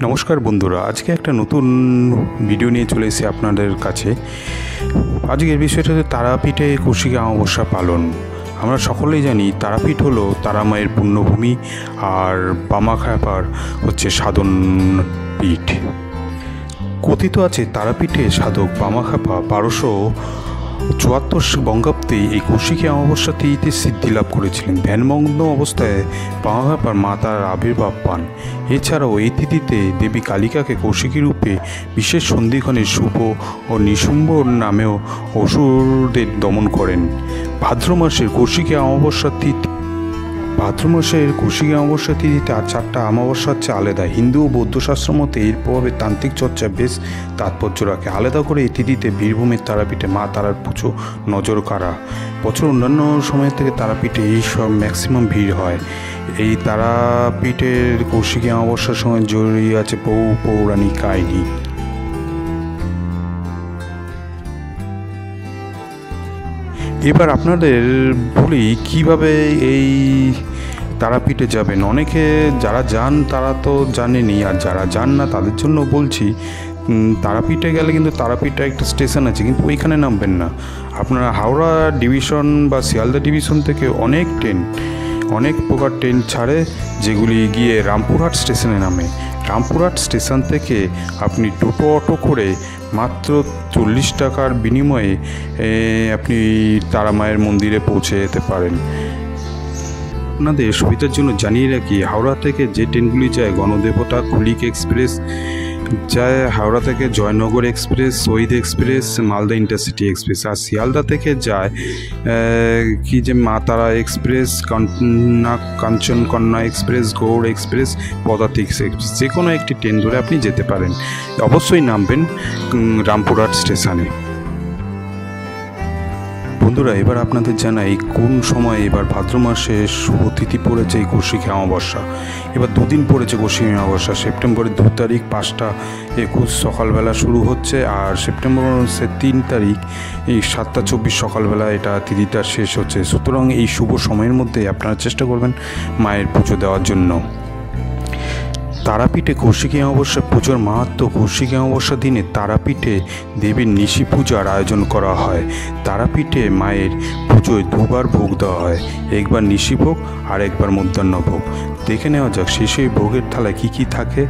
নমস্কার বন্ধুরা, আজকে একটা নতুন ভিডিও নিয়ে চলে এসেছি আপনাদের কাছে। আজকের বিষয়টা হচ্ছে তারাপীঠে কৌশিকী অমাবস্যা পালন। আমরা সকলেই জানি তারাপীঠ হলো তারা মায়ের পুণ্যভূমি, আর বামাখ্যাপার হচ্ছে সাধন পীঠ। কথিত আছে তারাপীঠে সাধক বামাখ্যাপা 1274 বঙ্গাব্দে এই কৌশিকী অমাবস্যা তিথিতে সিদ্ধি লাভ করেছিলেন। ধ্যানমগ্ন অবস্থায় বামাখ্যাপার মা তার আবির্ভাব পান। এছাড়াও এই তিথিতে দেবী কালিকাকে কৌশিকী রূপে বিশেষ সন্ধিক্ষণে শুভ ও নিশুম্ভ নামেও অসুরদের দমন করেন। ভাদ্র মাসের কৌশিকী অমাবস্যা তিথিতে আর 4টা অমাবস্যা হচ্ছে আলাদা। হিন্দু ও বৌদ্ধ শাস্ত্র মতে এর প্রভাবে তান্ত্রিক চর্চা বেশ তাৎপর্য রাখে। আলাদা করে এই তিথিতে বীরভূমের তারাপীঠে মা তারার পুজো নজর কাড়া। বছর অন্যান্য সময় থেকে তারাপীঠে এই সব ম্যাক্সিমাম ভিড় হয়। এই তারাপীঠের কৌশিকী অমাবস্যার সময় জড়িয়ে আছে বহু পৌরাণিক কাহিনী। এবার আপনাদের বলি কিভাবে এই তারাপীঠে যাবেন। অনেকে যারা যান তারা তো জানেনই, আর যারা যান না তাদের জন্য বলছি। তারাপীঠে গেলে কিন্তু তারাপীঠে একটা স্টেশন আছে, কিন্তু ওইখানে নামবেন না। আপনারা হাওড়া ডিভিশন বা শিয়ালদা ডিভিশন থেকে অনেক প্রকার ট্রেন ছাড়ে, যেগুলি গিয়ে রামপুরহাট স্টেশনে নামে। রামপুরহাট স্টেশন থেকে আপনি টোটো অটো করে মাত্র 40 টাকার বিনিময়ে আপনি তারা মায়ের মন্দিরে পৌঁছে যেতে পারেন। আপনাদের সুবিধার জন্য জানিয়ে রাখি, হাওড়া থেকে যে ট্রেনগুলি যায় গণদেবতা, কুলিক এক্সপ্রেস যায়, হাওড়া থেকে Jaynagar express, Shahid express, Malda intercity express. আর শিয়ালদা থেকে যায় Maa Tara express, Kanchankanya express, Gour express, Padatik express. যে কোনো একটি ট্রেন ধরে আপনি যেতে পারেন। অবশ্যই নামবেন রামপুরহাট স্টেশনে। বন্ধুরা, এবার আপনাদের জানাই কোন সময় এবার ভাদ্র মাসে শুভ তিথি পড়েছে এই কৌশিকী অমাবস্যা। এবার দুদিন পড়েছে কৌশিকী অমাবস্যা। সেপ্টেম্বরের 2 তারিখ 5টা 21 সকালবেলা শুরু হচ্ছে, আর সেপ্টেম্বর মাসের 3 তারিখ এই 7টা 24 সকালবেলা এটা তিথিটা শেষ হচ্ছে। সুতরাং এই শুভ সময়ের মধ্যে আপনারা চেষ্টা করবেন মায়ের পুজো দেওয়ার জন্য। তারাপীঠে কৌশিকী অমাবস্যা পুজোর মাহাত্ম্য। কৌশিকী অমাবস্যা দিনে তারাপীঠে দেবীর নিশি পূজার আয়োজন করা হয়। তারাপীঠে মায়ের পুজোয় দুবার ভোগ দেওয়া হয়, একবার নিশি ভোগ আর একবার মধ্যাহ্ন ভোগ। দেখে নেওয়া যাক সেই ভোগের থালায় কী কী থাকে।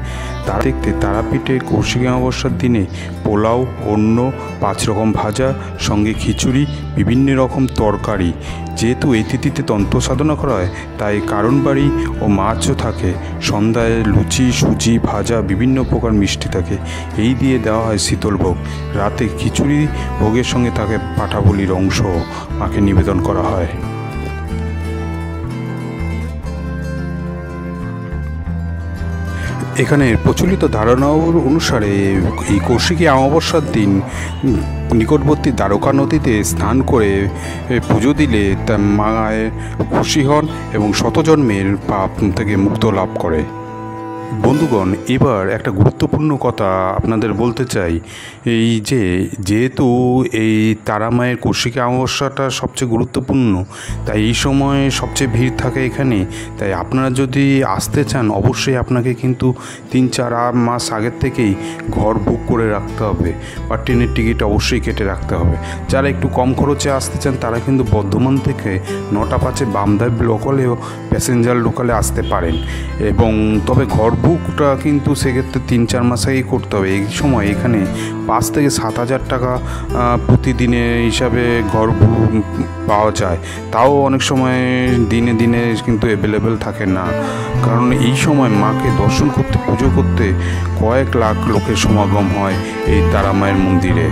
দেখতে তারাপীঠে কৌশিকী অমাবস্যার দিনে পোলাও, অন্ন, 5 রকম ভাজা, সঙ্গে খিচুড়ি, বিভিন্ন রকম তরকারি। যেহেতু এই তিথিতে তন্ত্র সাধনা করা হয়, তাই কারণ বাড়ি ও মাছও থাকে। সন্ধ্যায় লুচি, সুজি, ভাজা, বিভিন্ন প্রকার মিষ্টি থাকে। এই দিয়ে দেওয়া হয় শীতল ভোগ। রাতে খিচুড়ি ভোগের সঙ্গে থাকে পাঁঠাবলির অংশ মাকে নিবেদন করা হয়। এখানে প্রচলিত ধারণা অনুসারে এই কৌশিকী অমাবস্যার দিন নিকটবর্তী দ্বারকা নদীতে স্নান করে পুজো দিলে তা মায়ের খুশি হন এবং শতজন্মের পাপ থেকে মুক্ত লাভ করে। বন্ধুগণ, এবার একটা গুরুত্বপূর্ণ কথা আপনাদের বলতে চাই। এই যেহেতু এই তারা মায়ের কৌশিকী অমাবস্যাটা সবচেয়ে গুরুত্বপূর্ণ, তাই এই সময় সবচেয়ে ভিড় থাকে এখানে। তাই আপনারা যদি আসতে চান, অবশ্যই আপনাকে কিন্তু 3-4 মাস আগের থেকেই ঘর বুক করে রাখতে হবে, বা ট্রেনের টিকিট অবশ্যই কেটে রাখতে হবে। যারা একটু কম খরচে আসতে চান তারা কিন্তু বর্ধমান থেকে 9টা 5-এ বামদেব লোকালেও প্যাসেঞ্জার লোকালে আসতে পারেন। এবং তবে ঘর বুকটা কিন্তু সেক্ষেত্রে 3-4 মাস আগেই করতে হবে। এই সময় এখানে 5 থেকে 7 হাজার টাকা প্রতিদিনের হিসাবে ঘর পাওয়া যায়। তাও অনেক সময় দিনে কিন্তু অ্যাভেলেবেল থাকে না, কারণ এই সময় মাকে দর্শন করতে, পুজো করতে কয়েক লাখ লোকের সমাগম হয় এই তারা মায়ের মন্দিরে।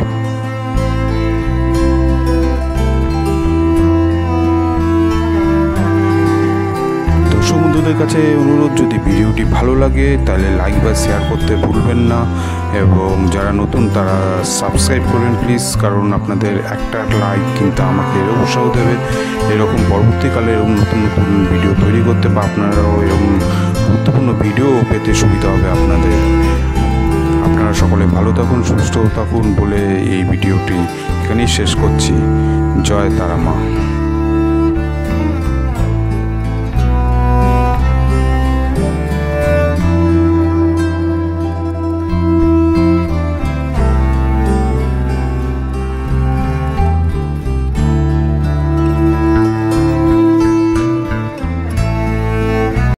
বন্ধুদের কাছে অনুরোধ, যদি ভিডিওটি ভালো লাগে তাহলে লাইক বা শেয়ার করতে ভুলবেন না, এবং যারা নতুন তারা সাবস্ক্রাইব করবেন প্লিজ, কারণ আপনাদের একটা লাইক কিন্তু আমাকে উৎসাহ দেবে এরকম পরবর্তীকালে এরকম নতুন ভিডিও তৈরি করতে, বা আপনারাও এরকম গুরুত্বপূর্ণ ভিডিও পেতে সুবিধা হবে আপনাদের। আপনারা সকলে ভালো থাকুন, সুস্থ থাকুন বলে এই ভিডিওটি এখানেই শেষ করছি। জয় তারা মা।